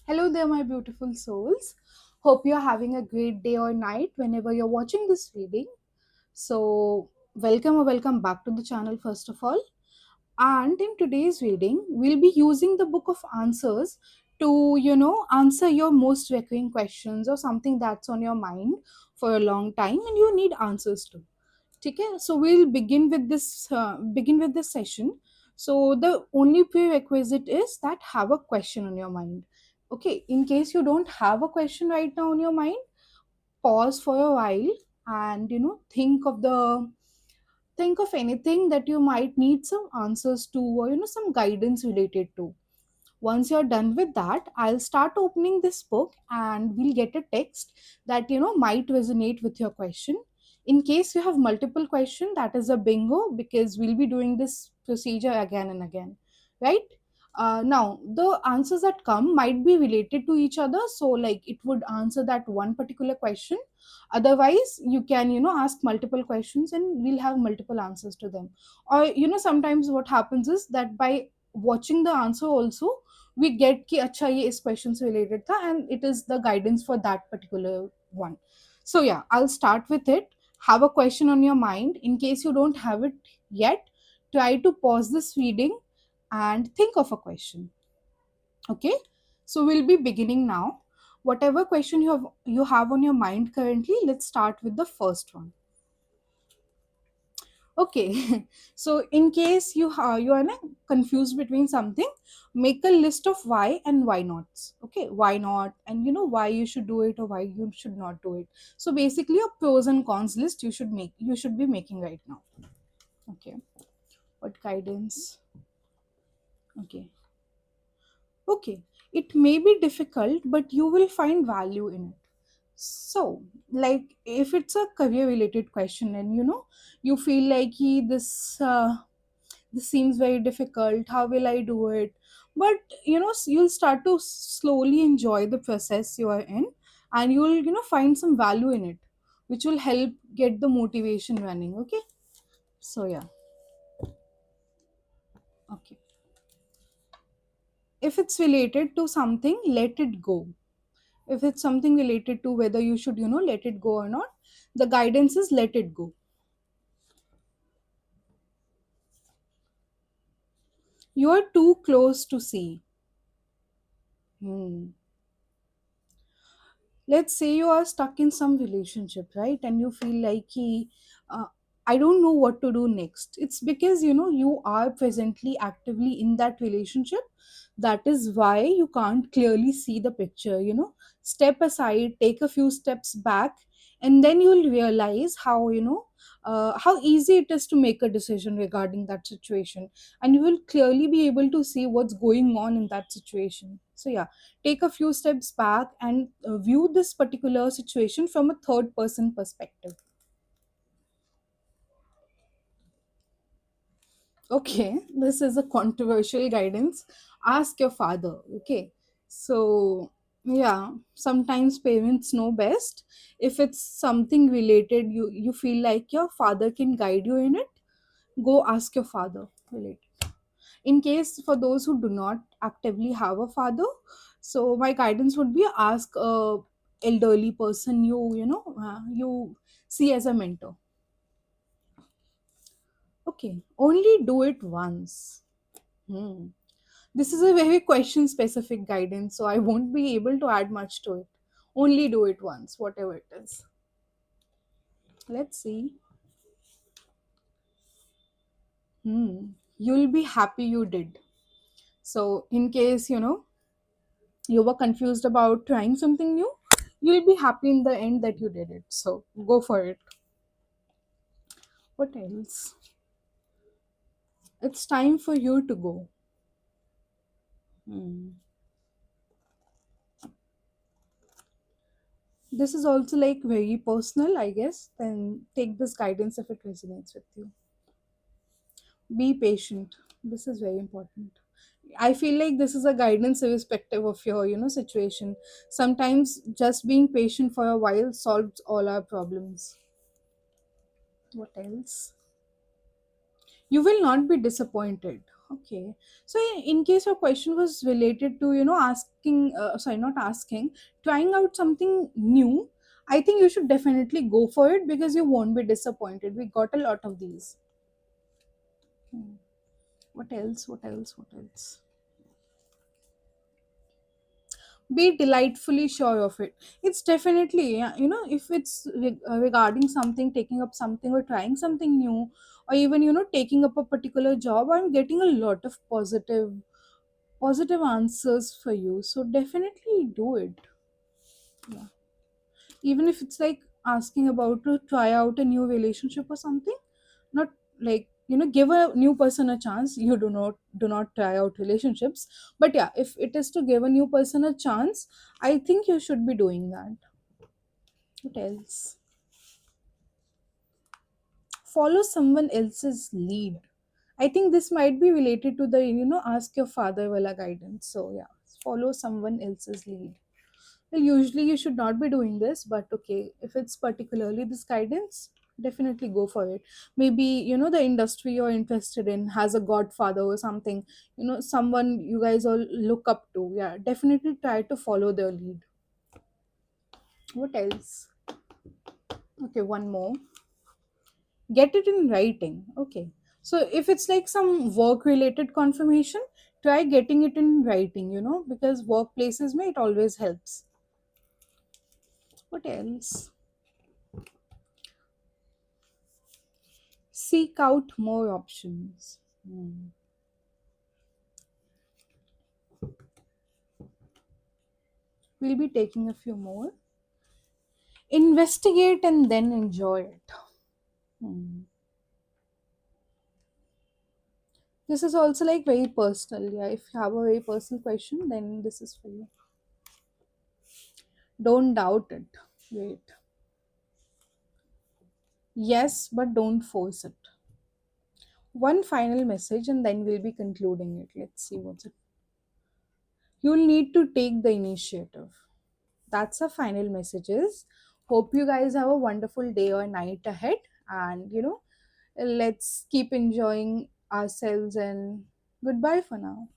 Hello there, my beautiful souls. Hope you're having a great day or night whenever you're watching this reading. So, welcome or welcome back to the channel, first of all. And in today's reading, we'll be using the book of answers to, answer your most recurring questions or something that's on your mind for a long time and you need answers to. Okay, so we'll begin with this session. So the only prerequisite is that have a question on your mind. Okay, in case you don't have a question right now on your mind, pause for a while and think of anything that you might need some answers to, or some guidance related to. Once you're done with that, I'll start opening this book and we'll get a text that might resonate with your question. In case you have multiple questions, that is a bingo, because we'll be doing this procedure again and again, right? Now the answers that come might be related to each other, so like it would answer that one particular question. Otherwise you can ask multiple questions and we'll have multiple answers to them. Or sometimes what happens is that by watching the answer also, we get कि अच्छा ये इस question से related था and it is the guidance for that particular one. So yeah, I'll start with it. Have a question on your mind. In case you don't have it yet, try to pause this reading and think of a question. Okay, so we'll be beginning now. Whatever question you have on your mind currently, let's start with the first one. Okay, so in case you are confused between something, make a list of why and why nots. Okay, why not, and why you should do it or why you should not do it. So basically, a pros and cons list you should be making right now. Okay, what guidance? Okay, okay. It may be difficult, but you will find value in it. So, like, if it's a career related question, and you feel like this seems very difficult, how will I do it? But you'll start to slowly enjoy the process you are in, and you'll find some value in it, which will help get the motivation running. Okay, so yeah. Okay, if it's related to something, let it go. If it's something related to whether you should let it go or not, the guidance is let it go. You are too close to see. Hmm. Let's say you are stuck in some relationship, right, and you feel like uh, I don't know what to do next. It's because you are presently actively in that relationship. That is why you can't clearly see the picture. Step aside, take a few steps back, and then you'll realize how easy it is to make a decision regarding that situation, and you will clearly be able to see what's going on in that situation. So yeah, take a few steps back and view this particular situation from a third person perspective. Okay, this is a controversial guidance. Ask your father. Okay, so yeah, sometimes parents know best. If it's something related, you feel like your father can guide you in it, go ask your father. Related. In case for those who do not actively have a father, so my guidance would be ask a elderly person you see as a mentor. Okay, only do it once. Hmm. This is a very question specific guidance, so I won't be able to add much to it. Only do it once, whatever it is. Let's see. Hmm. You'll be happy you did. So in case you were confused about trying something new, you'll be happy in the end that you did it. So go for it. What else? It's time for you to go. Hmm. This is also like very personal, I guess. Then take this guidance if it resonates with you. Be patient. This is very important. I feel like this is a guidance irrespective of your situation. Sometimes just being patient for a while solves all our problems. What else? You will not be disappointed. Okay. So in case your question was related to, asking, sorry, not asking, trying out something new, I think you should definitely go for it because you won't be disappointed. We got a lot of these. Hmm. What else? What else? What else? Be delightfully sure of it. It's definitely, yeah, if it's regarding something, taking up something or trying something new, or even, taking up a particular job, I'm getting a lot of positive answers for you, so definitely do it. Yeah, even if it's like asking about to try out a new relationship or something, not like, give a new person a chance. You do not try out relationships, but yeah, if it is to give a new person a chance, I think you should be doing that. What else? Follow someone else's lead. I think this might be related to the, ask your father wala guidance. So yeah, follow someone else's lead. Well, usually you should not be doing this, but okay, if it's particularly this guidance, definitely go for it. Maybe, the industry you're interested in has a godfather or something, someone you guys all look up to. Yeah, definitely try to follow their lead. What else? Okay, one more. Get it in writing. Okay. So if it's like some work related confirmation, try getting it in writing, because workplaces, may it always helps. What else? Seek out more options. Hmm. We'll be taking a few more. Investigate and then enjoy it. Hmm. This is also like very personal. Yeah, if you have a very personal question, then this is for you. Don't doubt it. Wait. Yes, but don't force it. One final message and then we'll be concluding it. Let's see what's it. You'll need to take the initiative. That's our final messages. Hope you guys have a wonderful day or night ahead. And, let's keep enjoying ourselves, and goodbye for now.